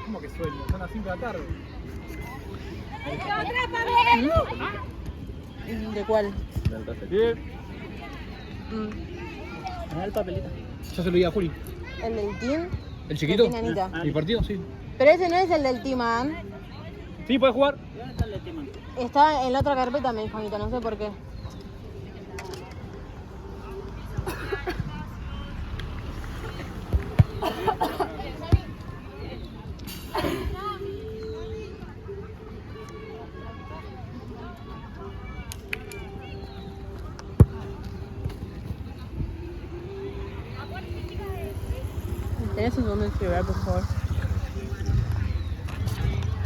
¿Cómo que sueño? Son las 5 de la tarde. ¿De cuál? Bien. Me da el papelito. Ya se lo di a Juli. ¿El del team? ¿El chiquito? Que tiene Anita. ¿Mi partido? Sí. Pero ese no es el del team, ¿ah? Sí, puedes jugar. ¿Dónde está el de Timan? Está en la otra carpeta, me dijo Anita, no sé por qué. ¿Tenés un nombre de celular, por favor?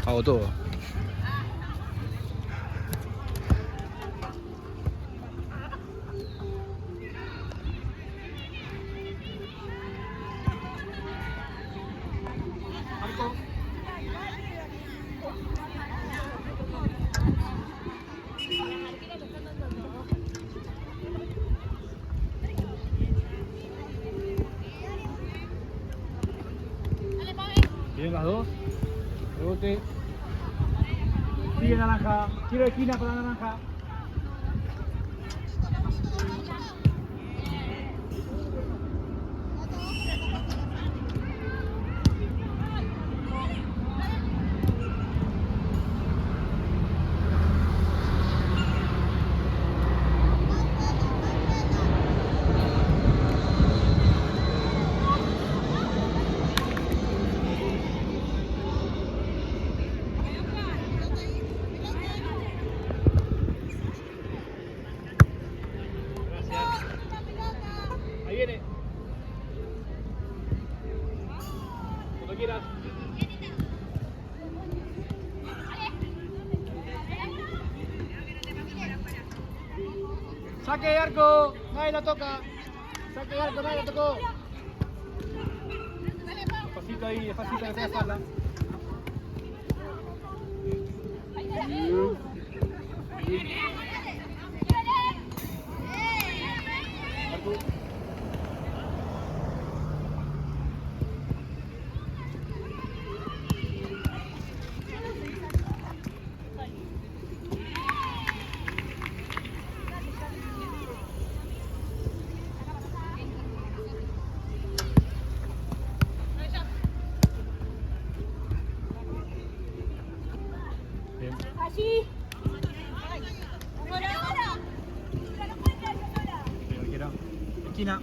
Hago todo. Bien las dos. Rebote. Sigue naranja. Tiro de esquina para la naranja. Ahí viene. Cuando quieras. Saque de arco. Nadie la toca. Saque de arco, nadie la tocó. Despacito ahí, despacito que te voy a hacerla. Bien. Allí. Cualquiera. Esquina.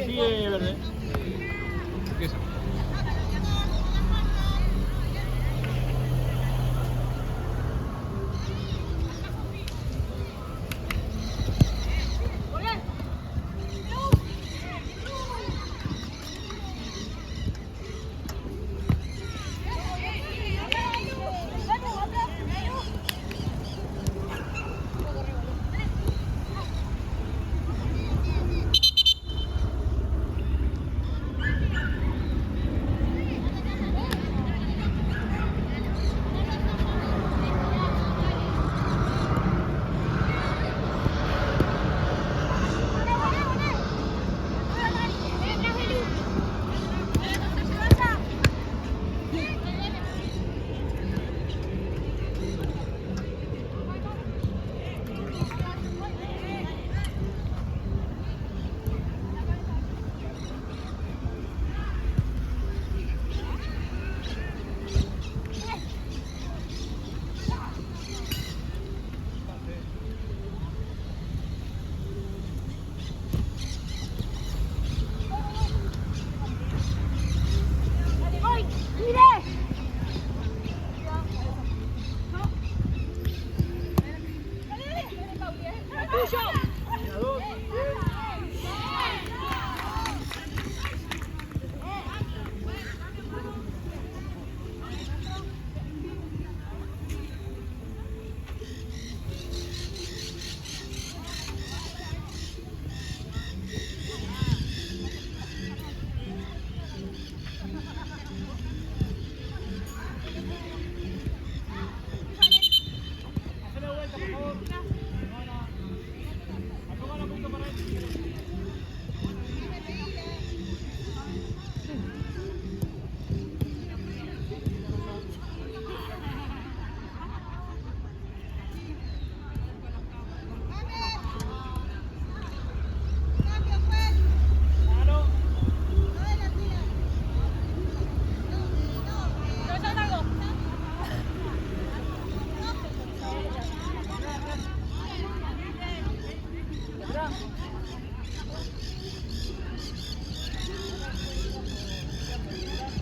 Sigue verde. Empieza.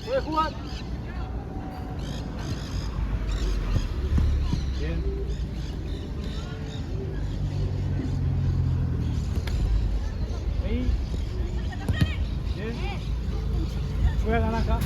¿Puedes jugar? Bien. Ahí. Bien. Juega naranja.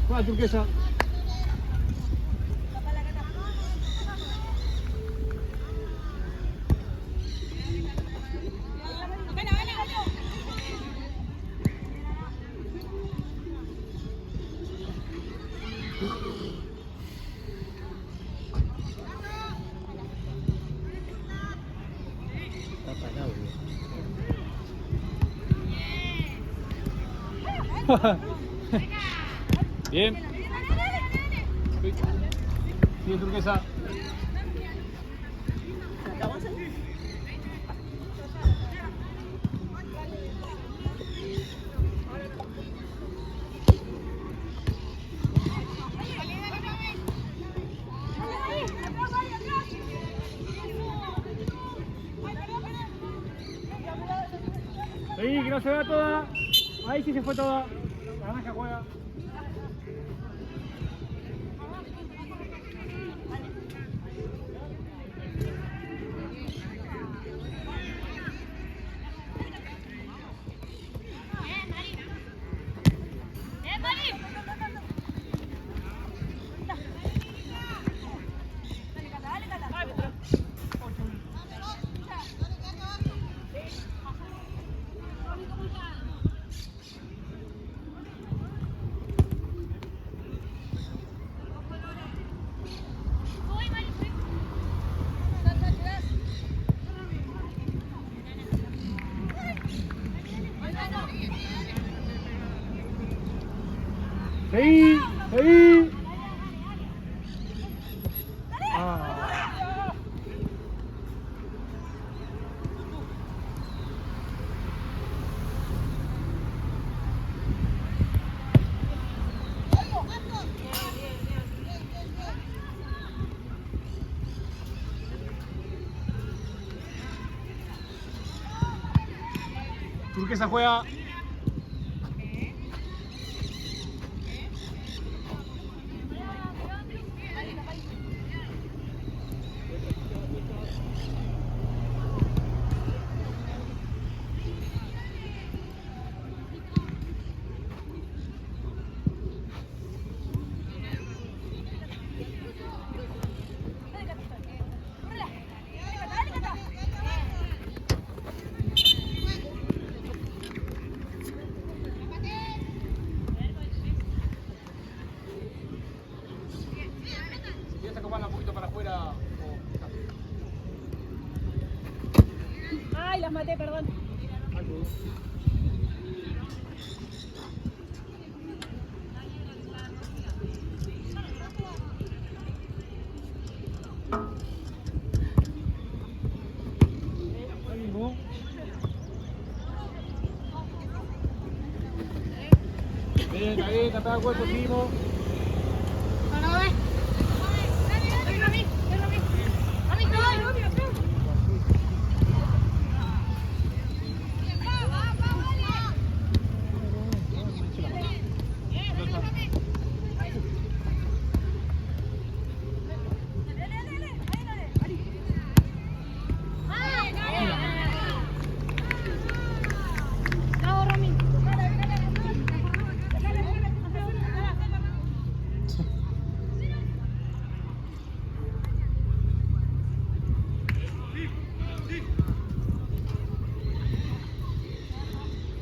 Juega turquesa. Está apagado, Bien. Sigue turquesa. Ahí, que no se vea toda. Ahí sí se fue toda. La naranja juega. Seguí, seguí. Ah. Turquesa juega. ¿Quieres acomodarla un poquito para afuera? Ay, las maté, perdón. Ahí mismo. Bien, tapar el cuerpo, seguimos.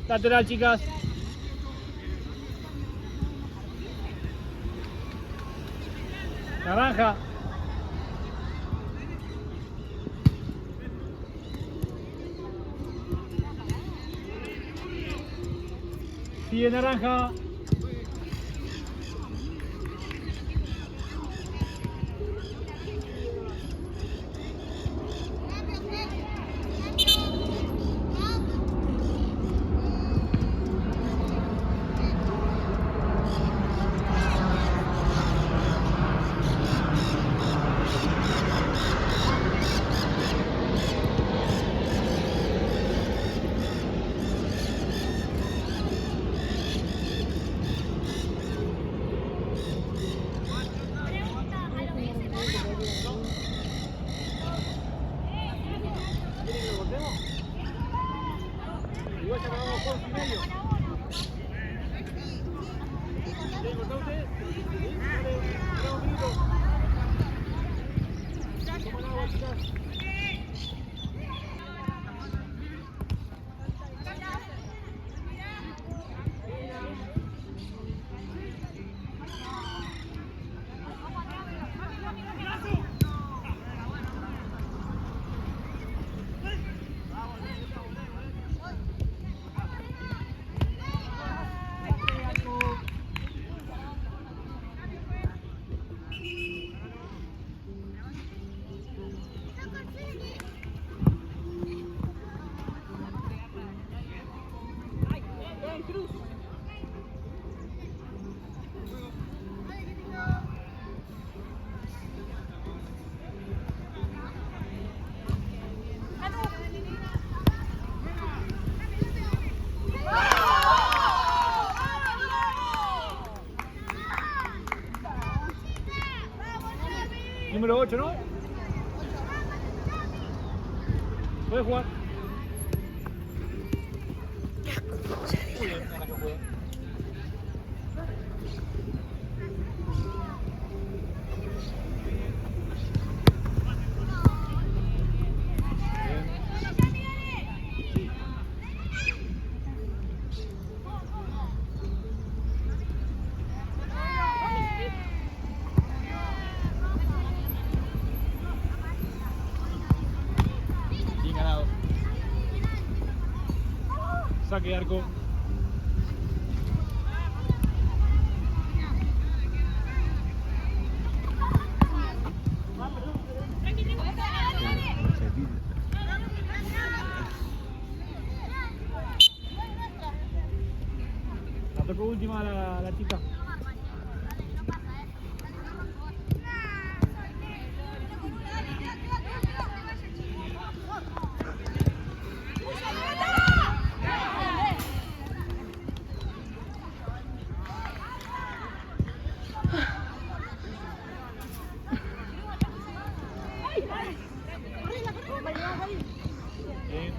Lateral, chicas. Naranja. Sigue naranja. Igual se acabó los juegos y medio. ¿Quieren cortar ustedes? Dale, un minuto. Toman agua, chicas. Número 8, ¿no? Puedes jugar. Muy bien, la que juega. Bien ganado. Saque de arco. La tocó última la chica. Bien.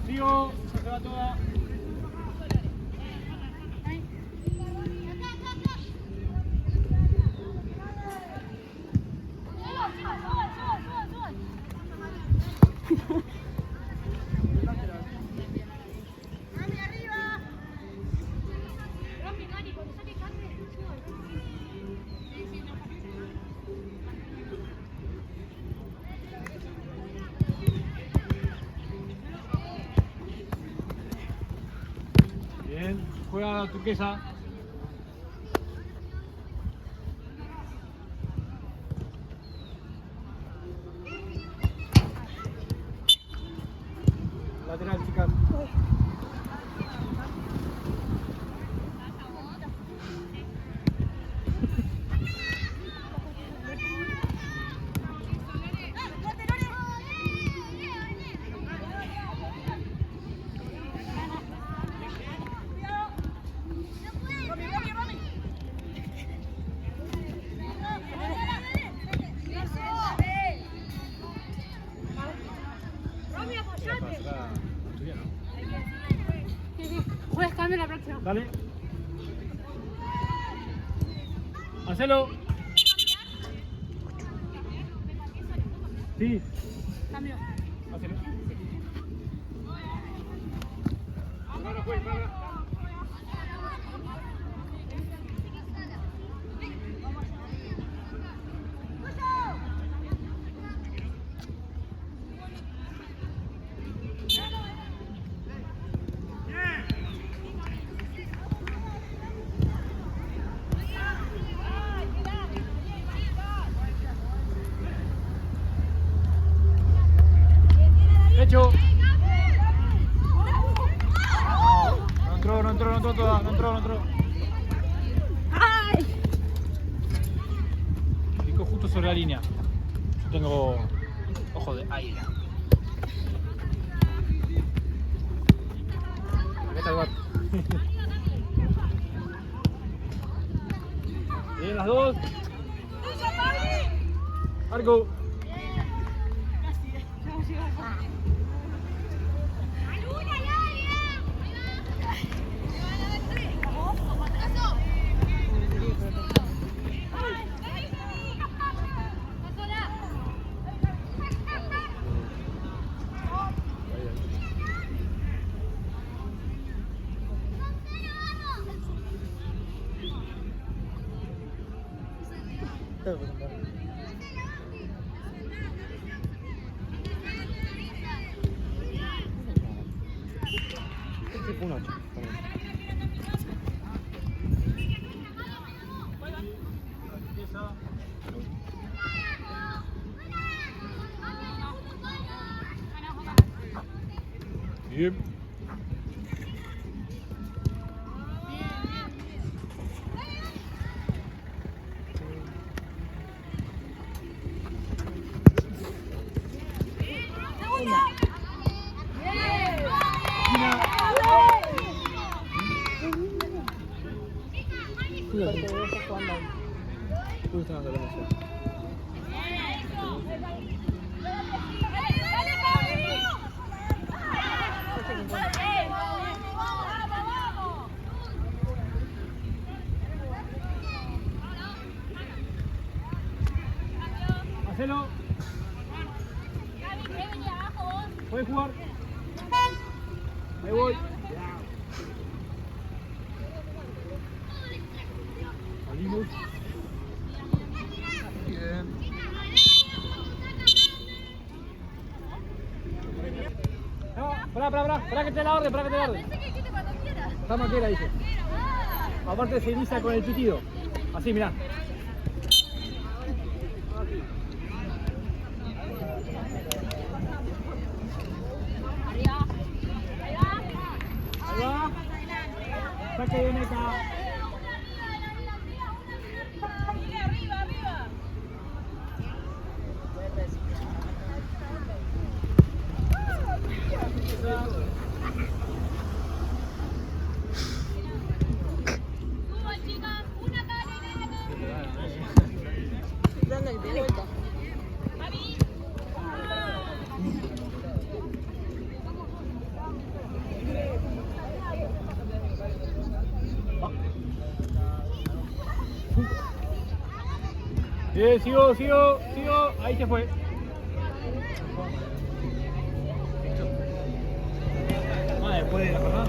Sigo, se va toda. Bien, juega la turquesa. Lateral, chicas. Juegas cambio la próxima. Dale. Hacelo. Sí. Cambio. Hacelo. Ahora juez, para. Hecho. No entró. ¡Ay! Picó justo sobre la línea. Yo tengo ojo de águila. Acá está el bar. Bien, las dos. Marco. Un 8. Bien. Porque debe estar jugando ahí. Hacelo. Puedes jugar. Ahí voy. Salimos. Bien. No, pará que te la orden, Está Maquera, dice. Aparte se inicia con el pitido. Así, mirá. Ahí va. Saque de meta. Dando el vuelta. Bien, sigo. Ahí se fue. Ah, después de la jornada.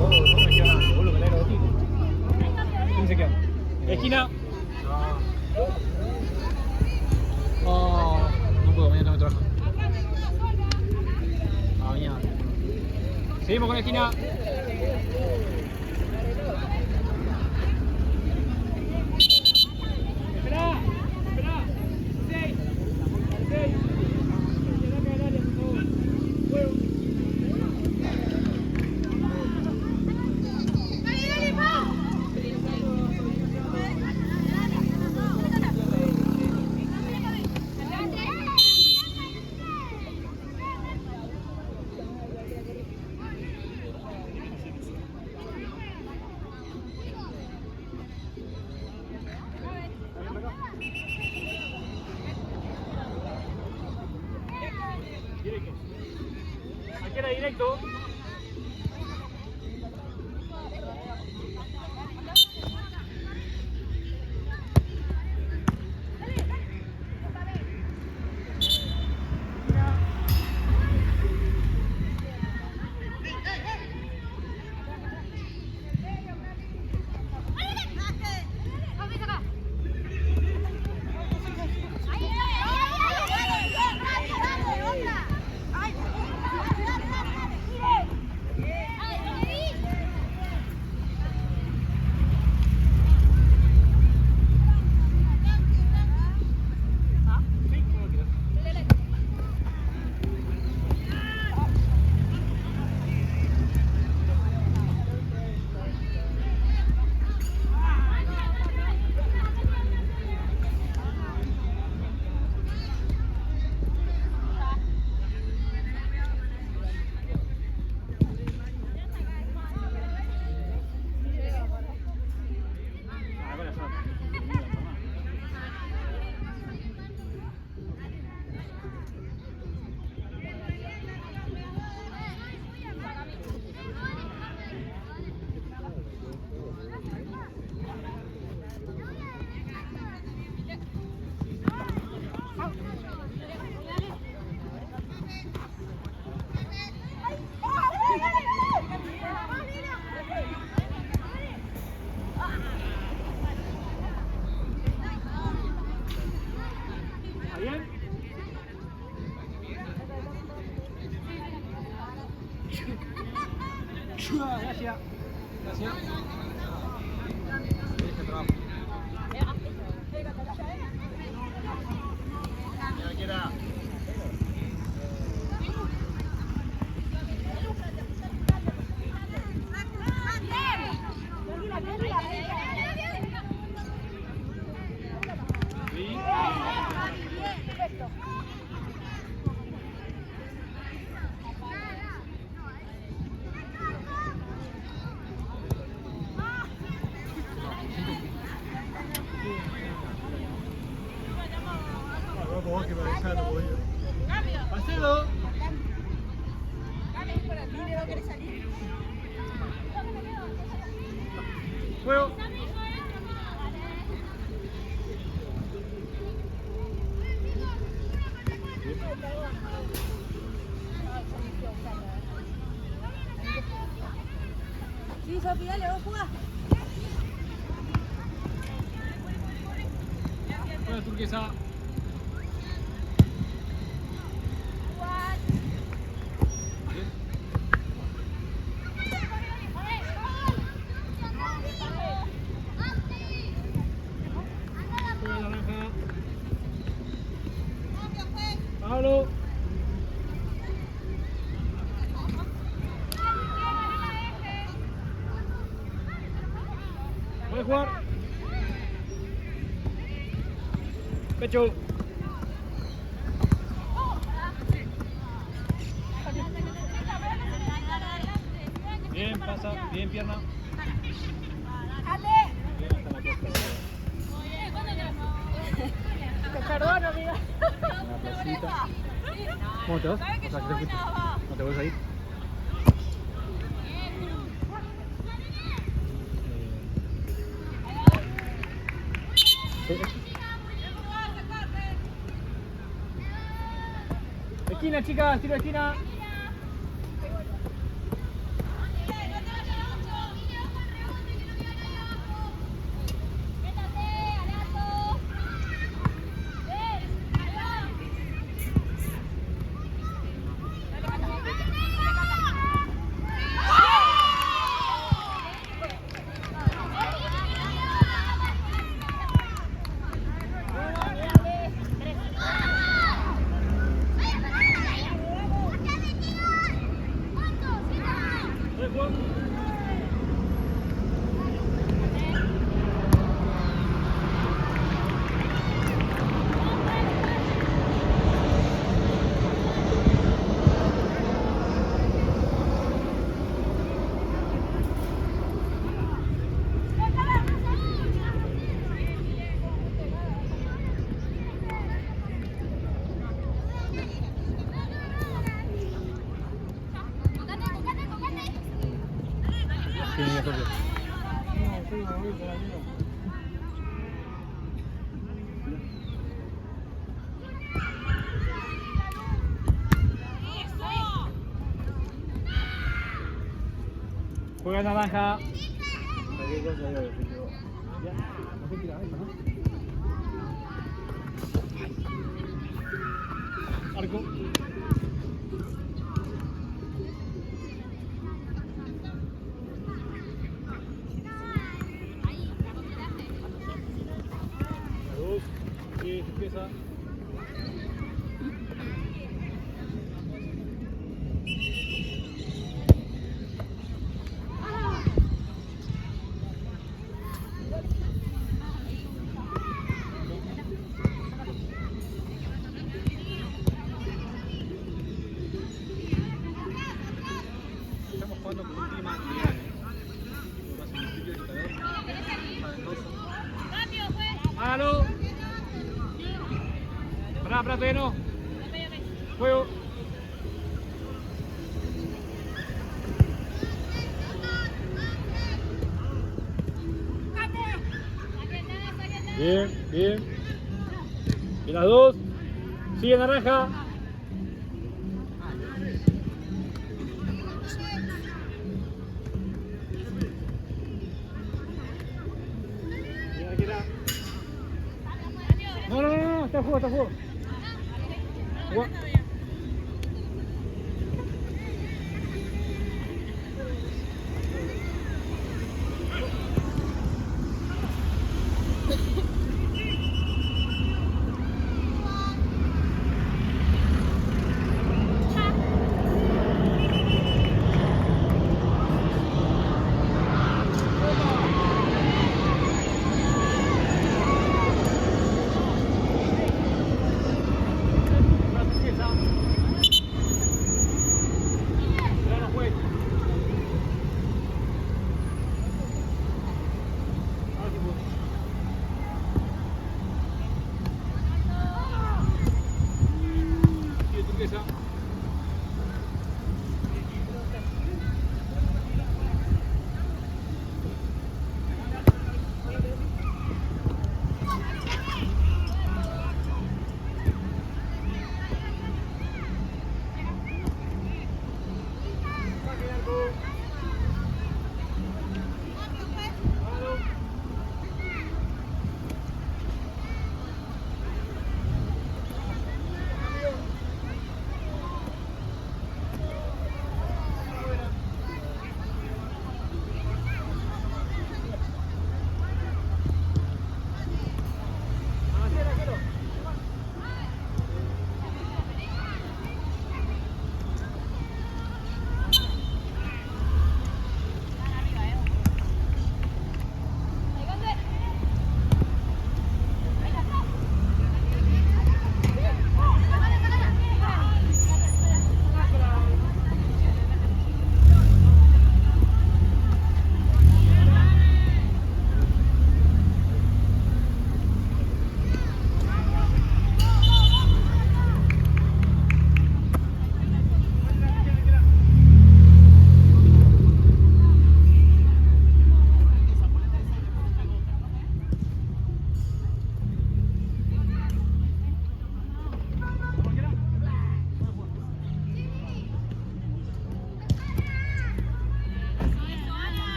No me queda nada, boludo, que le hago tiro. ¿Quién se queda? Esquina. Oh, no puedo, mañana tengo trabajo. Ah, mañana. Seguimos con la esquina. Esperá. 6. Directo. Aquí era directo. Gracias. Gracias. Deja trabajo. Quiera. Marcelo. Juego. Sí, Sofía, le vos jugás. Juega Turquesa. Pablo. Puede jugar. Pecho. Bien, pasa. Bien, pierna. Bien, hasta la costa. Perdón, amiga. Una placita. ¿Cómo te vas? O sea, ¿no te vas a ir? Esquina, chicas, tiro de esquina. Juega naranja. Arco. Dos. Y empieza. Estamos jugando con un clima ideal. ¡Hágalo! Pará, todavía no. Juego. Bien, bien. Y las dos. Sigue naranja. No, está en juego, está en juego.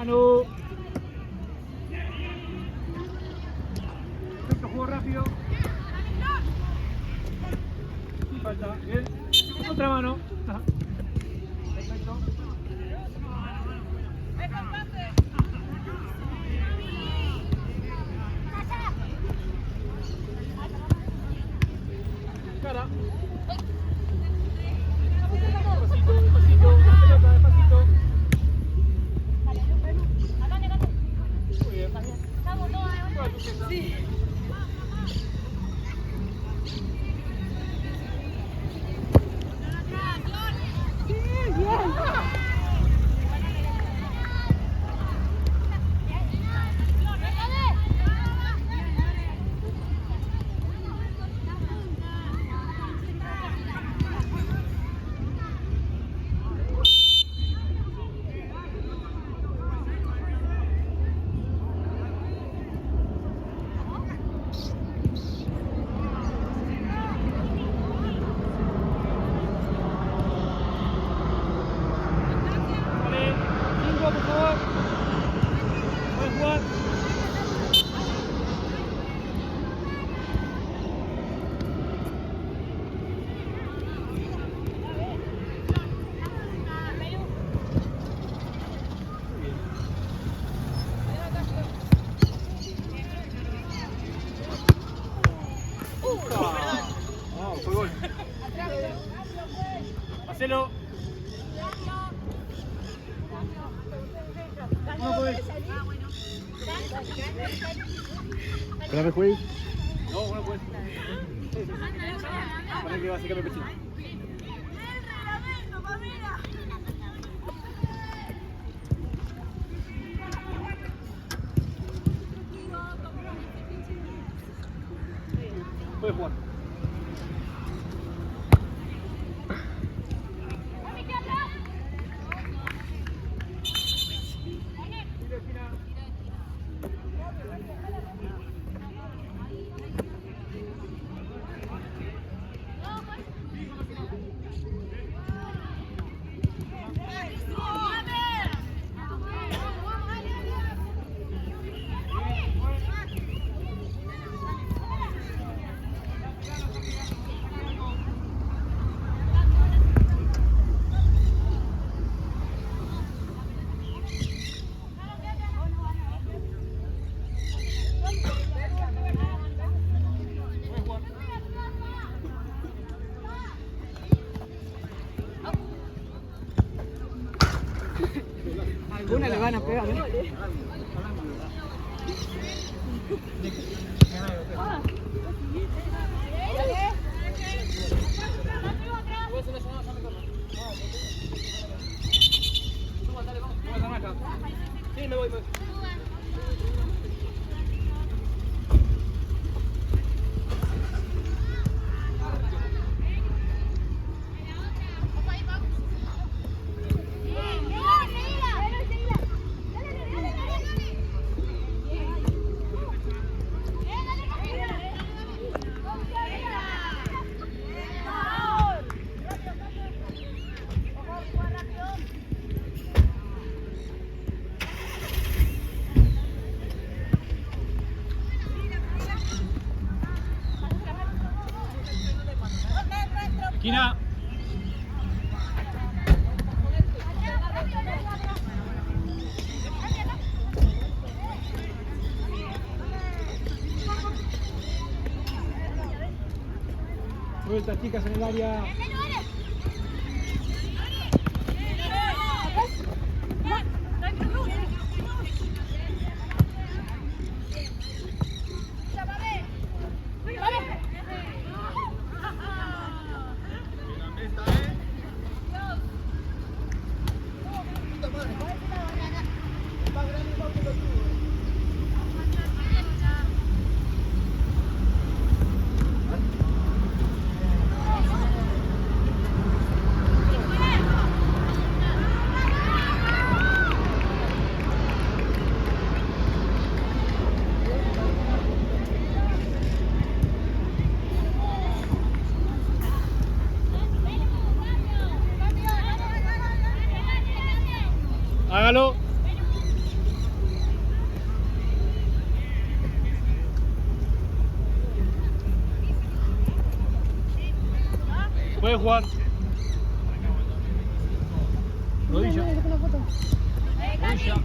Manu. Perfecto, juego rápido. Y falta, bien. Otra mano. Ajá. Perfecto. Cara. Despacito, despacito, pelota, despacito. Muy bien. Juega tu pieza. Sí. Vale, 5 por favor. Pueden jugar. Ah, fue gol. Hacelo. No podés. Espérame, juez. No, no puedes. Sí, sí, sí. Poné que va a sacar el pechito. Puedes jugar. Alguna le van a pegar, ¿eh? Sí, me voy, pues. Esquina. Vueltas chicas en el área. Hágalo. Puede jugar. Rodilla. Rodilla.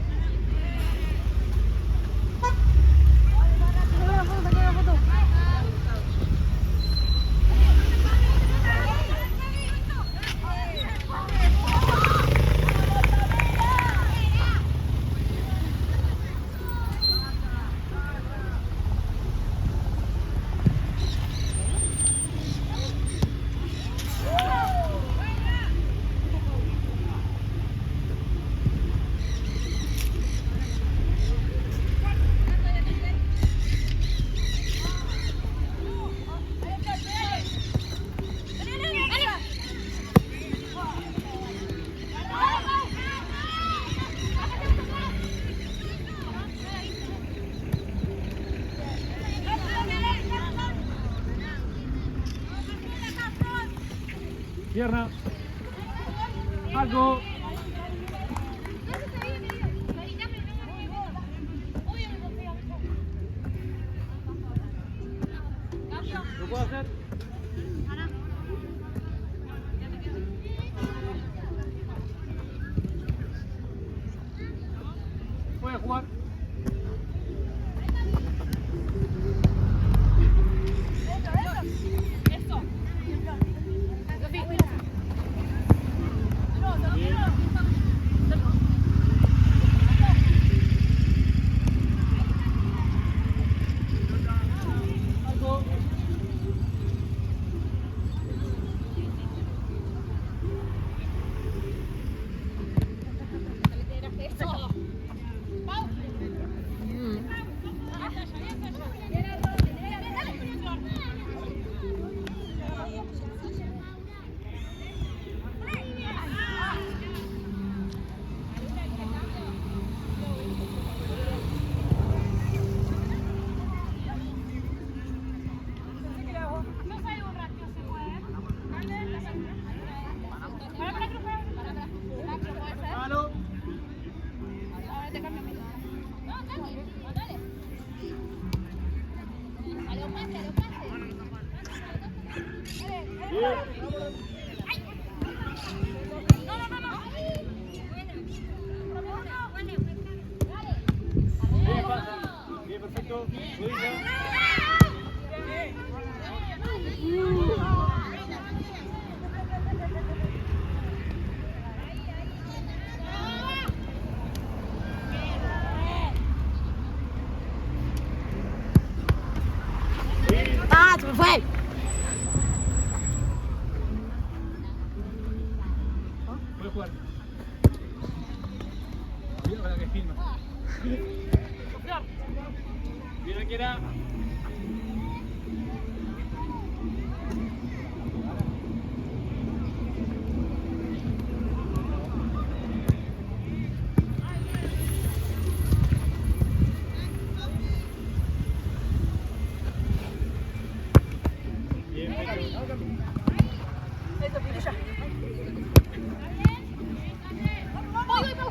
Pierna. Algo. ¿Lo puedo hacer? Puede jugar. Bien, perfecto. ¡Ah, se me fue! Puede jugar. Cuidado con la que filma. Mira que era. Bien, ¡Voy!